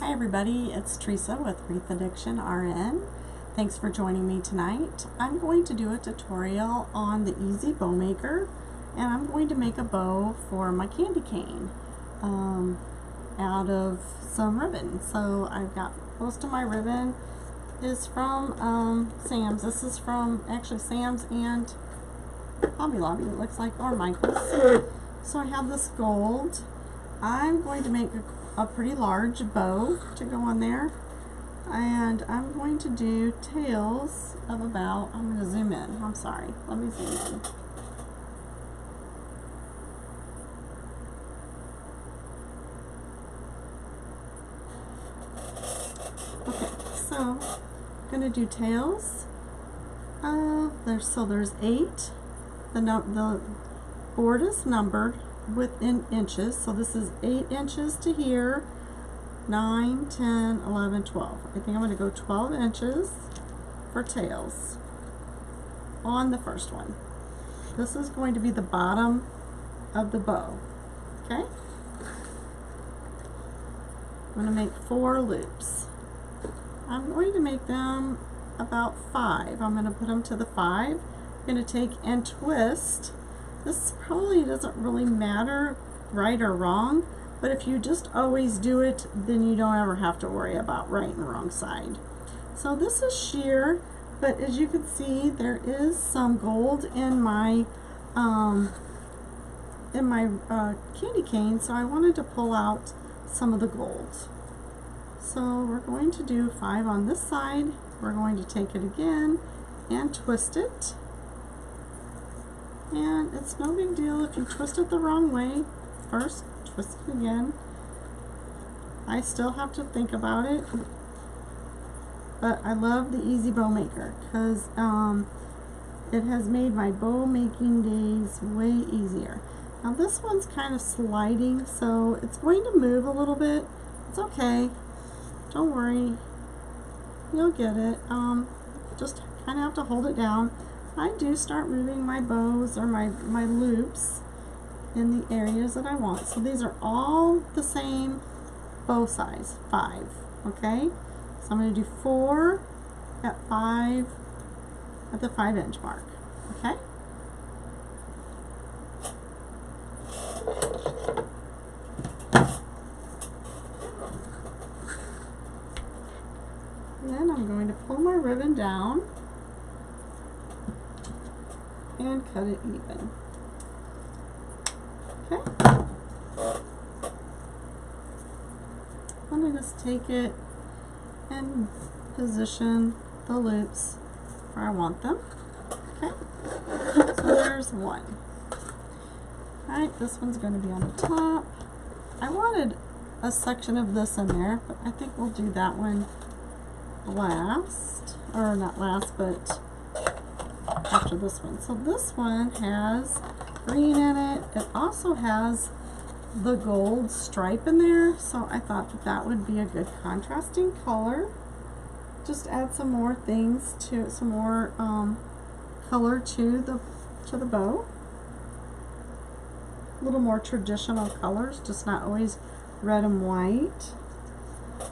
Hi everybody, it's Teresa with Wreath Addiction RN. Thanks for joining me tonight. I'm going to do a tutorial on the Easy Bow Maker, and I'm going to make a bow for my candy cane out of some ribbon. So I've got most of my ribbon is from Sam's. This is from actually Sam's and Hobby Lobby, it looks like, or Michael's. So I have this gold. I'm going to make a pretty large bow to go on there, and I'm going to do tails of about, I'm going to zoom in, I'm sorry, let me zoom in. Okay, so I'm going to do tails. There's 8. The board is numbered within inches, so this is 8 inches to here, 9, 10, 11, 12. I think I'm going to go 12 inches for tails on the first one. This is going to be the bottom of the bow. Okay, I'm going to make 4 loops. I'm going to make them about 5. I'm going to put them to the 5. I'm going to take and twist. This probably doesn't really matter right or wrong, but if you just always do it, then you don't ever have to worry about right and wrong side. So this is sheer, but as you can see, there is some gold in my candy cane, so I wanted to pull out some of the gold. So we're going to do 5 on this side. We're going to take it again and twist it. And it's no big deal if you twist it the wrong way. First, twist it again. I still have to think about it, but I love the Easy Bow Maker because it has made my bow making days way easier. Now this one's kind of sliding, so it's going to move a little bit. It's okay. Don't worry. You'll get it. Just kind of have to hold it down. I do start moving my bows or my loops in the areas that I want. So these are all the same bow size, 5. Okay? So I'm going to do 4 at 5 at the 5-inch mark. Okay? Then I'm going to pull my ribbon down and cut it even. Okay. I'm going to just take it and position the loops where I want them. Okay. So there's 1. Alright, this one's going to be on the top. I wanted a section of this in there, but I think we'll do that one last. Or not last, but after this one. So this one has green in it. It also has the gold stripe in there, so I thought that that would be a good contrasting color. Just add some more things to some more color to the bow. A little more traditional colors, just not always red and white.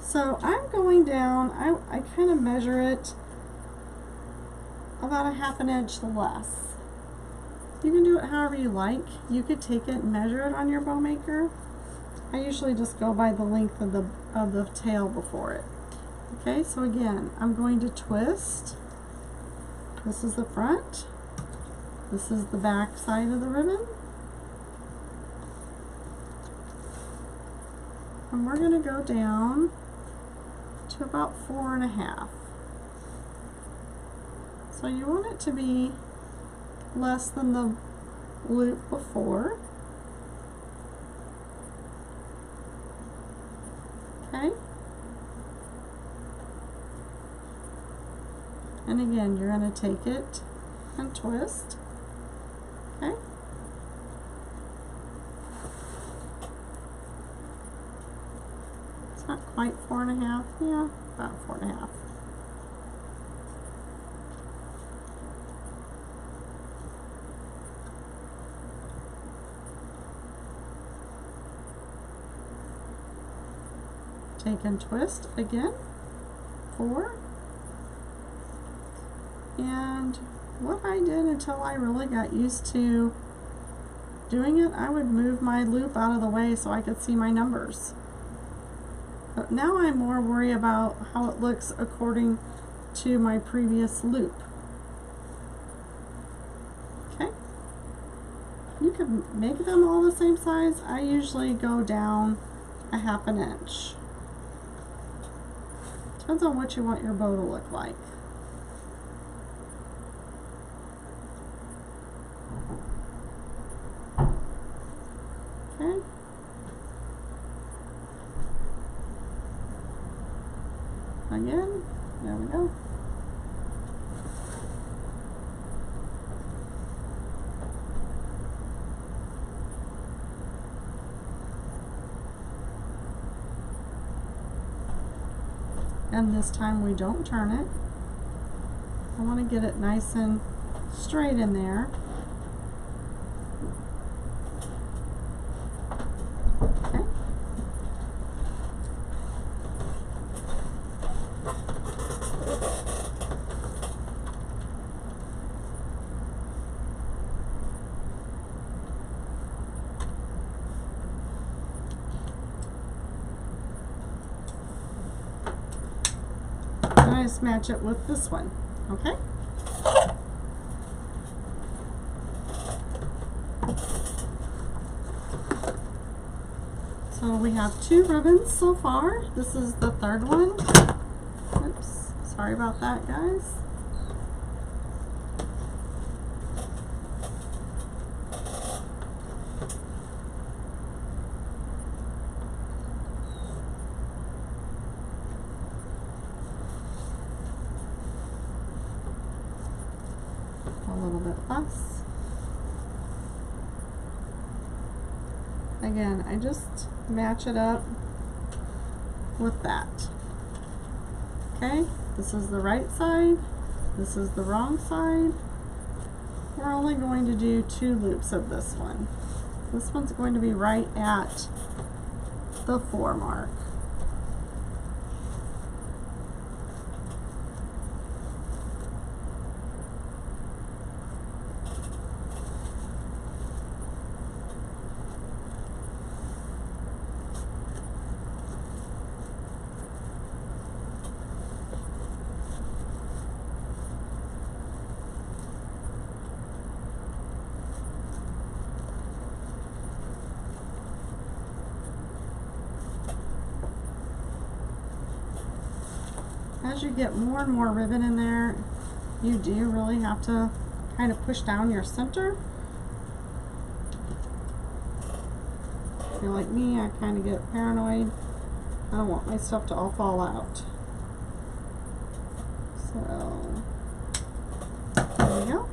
So I'm going down. I kind of measure it about a 1/2 inch less. You can do it however you like. You could take it and measure it on your bow maker. I usually just go by the length of the tail before it. Okay, so again, I'm going to twist. This is the front. This is the back side of the ribbon. And we're going to go down to about 4.5. So you want it to be less than the loop before. Okay? And again, you're going to take it and twist. Okay? It's not quite 4.5. Yeah, about 4.5. take and twist again, 4, and what I did until I really got used to doing it, I would move my loop out of the way so I could see my numbers. But now I'm more worried about how it looks according to my previous loop. Okay? You can make them all the same size. I usually go down a 1/2 inch. Depends on what you want your bow to look like. Okay. Again, there we go. And this time we don't turn it. I want to get it nice and straight in there. Okay. And I just match it with this one. Okay. So we have 2 ribbons so far. This is the 3rd one. Oops, sorry about that, guys. A little bit less. Again, I just match it up with that. Okay, this is the right side, this is the wrong side. We're only going to do 2 loops of this one. This one's going to be right at the 4 mark. As you get more and more ribbon in there, you do really have to kind of push down your center. If you're like me, I kind of get paranoid. I don't want my stuff to all fall out. So, there we go.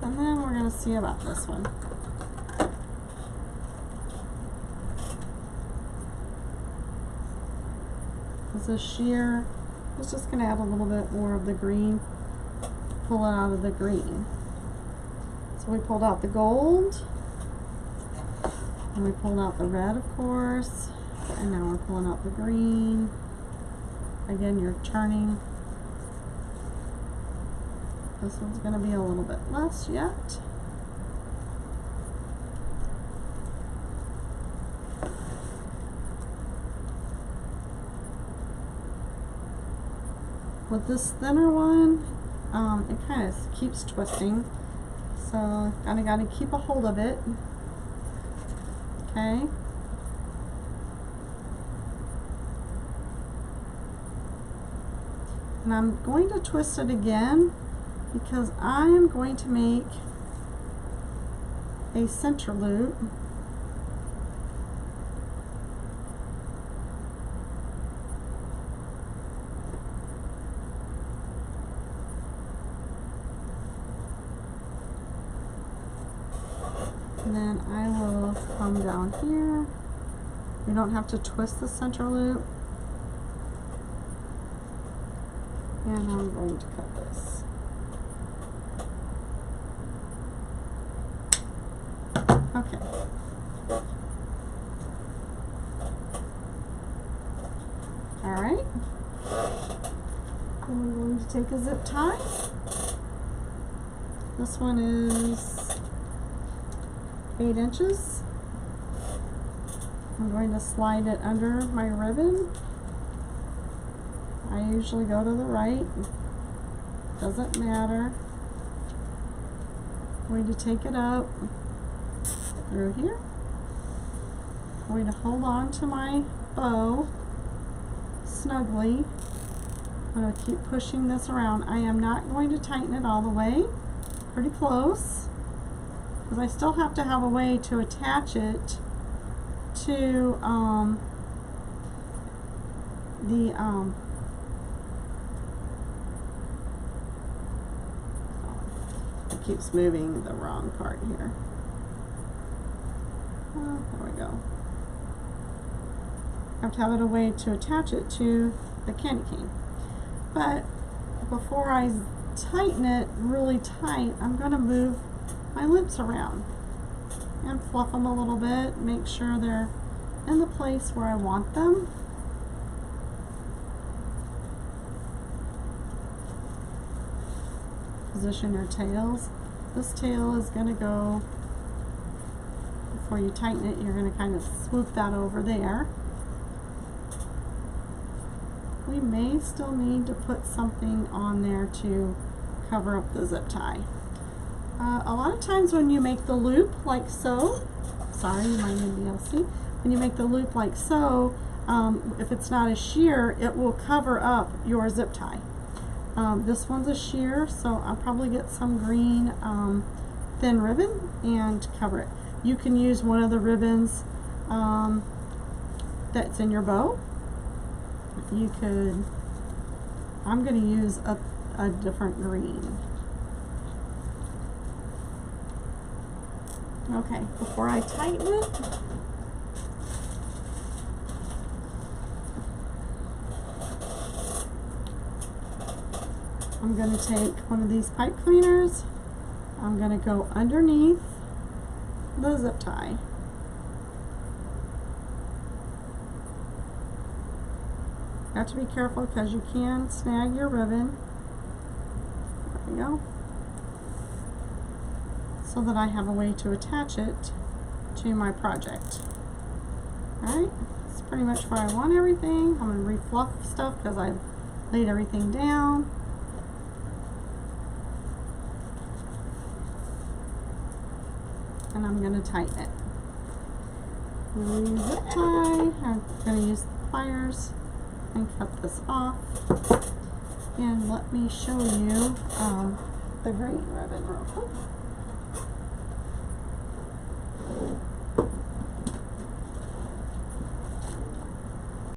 And then we're going to see about this one. This is sheer. It's just going to add a little bit more of the green. Pull it out of the green. So we pulled out the gold. And we pulled out the red, of course. And now we're pulling out the green. Again, you're turning. This one's going to be a little bit less yet. With this thinner one, it kind of keeps twisting, so kind of got to keep a hold of it. Okay. And I'm going to twist it again because I am going to make a center loop. And then I will come down here. You don't have to twist the center loop. And I'm going to cut this. Okay. take a zip tie. This one is 8 inches. I'm going to slide it under my ribbon. I usually go to the right. Doesn't matter. I'm going to take it up through here. I'm going to hold on to my bow snugly. I'm going to keep pushing this around. I am not going to tighten it all the way. Pretty close. Because I still have to have a way to attach it to it keeps moving the wrong part here. There we go. I have to have it a way to attach it to the candy cane. But before I tighten it really tight, I'm going to move my loops around and fluff them a little bit, make sure they're in the place where I want them. Position your tails. This tail is going to go, before you tighten it, you're going to kind of swoop that over there. We may still need to put something on there to cover up the zip tie. A lot of times when you make the loop like so, sorry, my NDLC, when you make the loop like so, if it's not a sheer, it will cover up your zip tie. This one's a sheer, so I'll probably get some green thin ribbon and cover it. You can use one of the ribbons that's in your bow. You could, I'm going to use a different green. Okay, before I tighten it, I'm going to take one of these pipe cleaners. I'm going to go underneath the zip tie. Have to be careful because you can snag your ribbon. There we go. So that I have a way to attach it to my project. Alright, that's pretty much where I want everything. I'm going to refluff stuff because I've laid everything down. And I'm going to tighten it. Zip tie. I'm going to use the pliers and cut this off. And let me show you the green ribbon real quick.